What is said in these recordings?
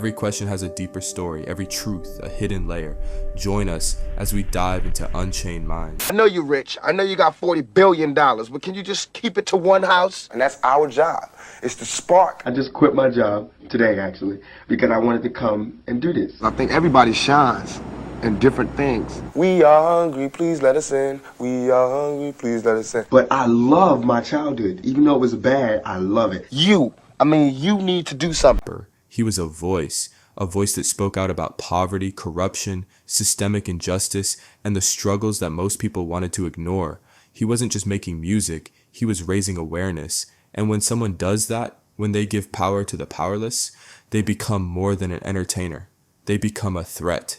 Every question has a deeper story, every truth, a hidden layer. Join us as we dive into Unchained Minds. I know you're rich. I know you got $40 billion, but can you just keep it to one house? And that's our job. It's the spark. I just quit my job today, actually, because I wanted to come and do this. I think everybody shines in different things. We are hungry, please let us in. We are hungry, please let us in. But I love my childhood. Even though it was bad, I love it. You need to do something. He was a voice that spoke out about poverty, corruption, systemic injustice, and the struggles that most people wanted to ignore. He wasn't just making music, he was raising awareness. And when someone does that, when they give power to the powerless, they become more than an entertainer. They become a threat.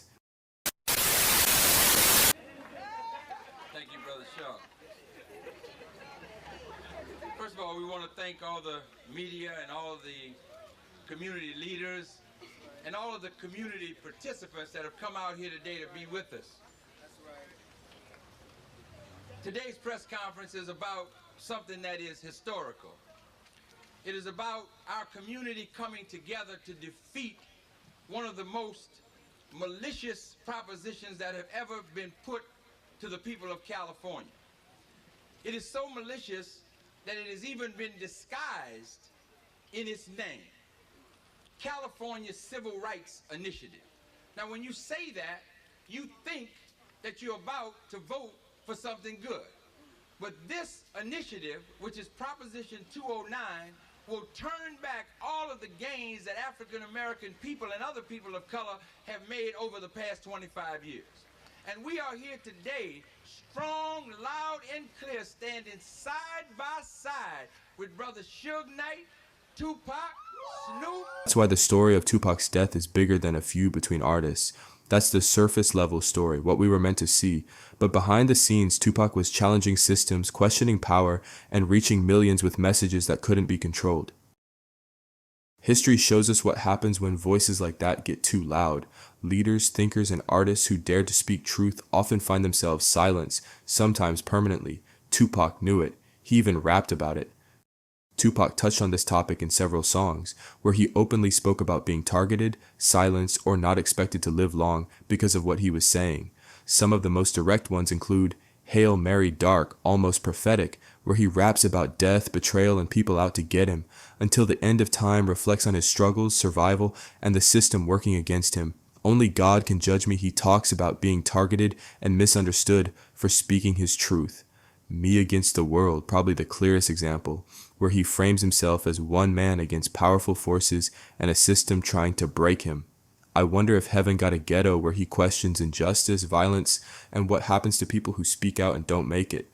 Thank you, Brother Shaw. First of all, we want to thank all the media and all the community leaders and all of the community participants that have come out here today to be with us. Today's press conference is about something that is historical. It is about our community coming together to defeat one of the most malicious propositions that have ever been put to the people of California. It is so malicious that it has even been disguised in its name. California Civil Rights Initiative. Now, when you say that, you think that you're about to vote for something good. But this initiative, which is Proposition 209, will turn back all of the gains that African American people and other people of color have made over the past 25 years. And we are here today, strong, loud, and clear, standing side by side with Brother Suge Knight, Tupac, Snoop. That's why the story of Tupac's death is bigger than a feud between artists. That's the surface level story, what we were meant to see. But behind the scenes, Tupac was challenging systems, questioning power, and reaching millions with messages that couldn't be controlled. History shows us what happens when voices like that get too loud. Leaders, thinkers, and artists who dare to speak truth often find themselves silenced, sometimes permanently. Tupac knew it. He even rapped about it. Tupac touched on this topic in several songs, where he openly spoke about being targeted, silenced, or not expected to live long because of what he was saying. Some of the most direct ones include Hail Mary Dark, Almost Prophetic, where he raps about death, betrayal, and people out to get him, Until the End of Time reflects on his struggles, survival, and the system working against him. Only God Can Judge Me, he talks about being targeted and misunderstood for speaking his truth. Me Against the World, probably the clearest example, where he frames himself as one man against powerful forces and a system trying to break him. I Wonder If Heaven Got a Ghetto, where he questions injustice, violence, and what happens to people who speak out and don't make it.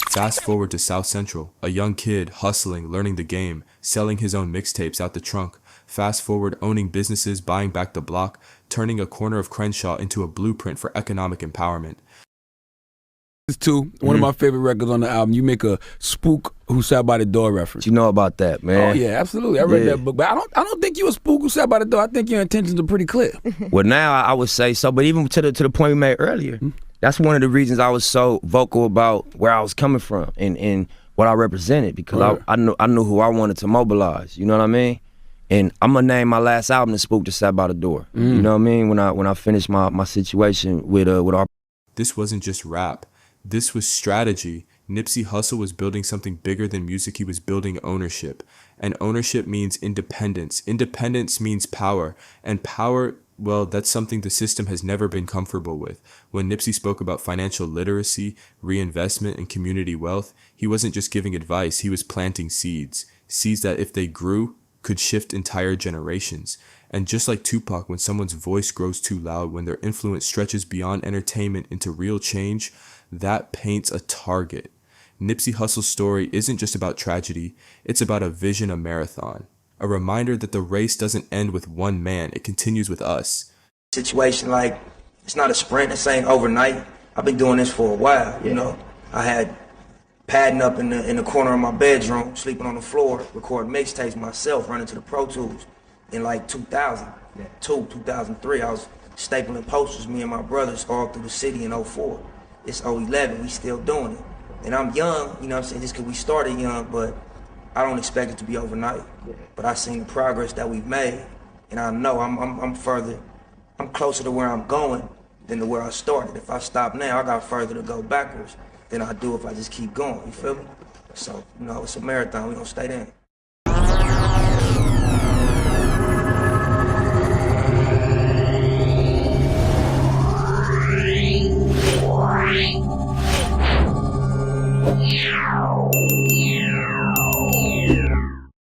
Fast forward to South Central, a young kid hustling, learning the game, selling his own mixtapes out the trunk. Fast forward owning businesses, buying back the block, turning a corner of Crenshaw into a blueprint for economic empowerment. Too, one of my favorite records on the album. You make a Spook Who Sat by the Door reference. You know about that, man. Oh yeah, absolutely. I read that book, but I don't think you a spook who sat by the door. I think your intentions are pretty clear. Well, now I would say so, but even to the point we made earlier, that's one of the reasons I was so vocal about where I was coming from and what I represented, because I knew who I wanted to mobilize. You know what I mean? And I'm gonna name my last album "The Spook That Sat by the Door." You know what I mean? When I finish my situation with our. This wasn't just rap. This was strategy. Nipsey Hussle was building something bigger than music. He was building ownership. And ownership means independence. Independence means power. And power, well, that's something the system has never been comfortable with. When Nipsey spoke about financial literacy, reinvestment, and community wealth, he wasn't just giving advice, he was planting seeds. Seeds that, if they grew, could shift entire generations. And just like Tupac, when someone's voice grows too loud, when their influence stretches beyond entertainment into real change, that paints a target. Nipsey Hussle's story isn't just about tragedy, it's about a vision, a marathon. A reminder that the race doesn't end with one man, it continues with us. Situation like, it's not a sprint, this ain't overnight. I've been doing this for a while, you know. I had padding up in the corner of my bedroom, sleeping on the floor, recording mixtapes myself, running to the Pro Tools in like 2003. I was stapling posters, me and my brothers, all through the city in 04. It's 011, we still doing it. And I'm young, you know what I'm saying, just because we started young, but I don't expect it to be overnight. But I seen the progress that we've made, and I know I'm closer to where I'm going than to where I started. If I stop now, I got further to go backwards than I do if I just keep going, you feel me? So, you know, it's a marathon, we gonna stay there. Yeah.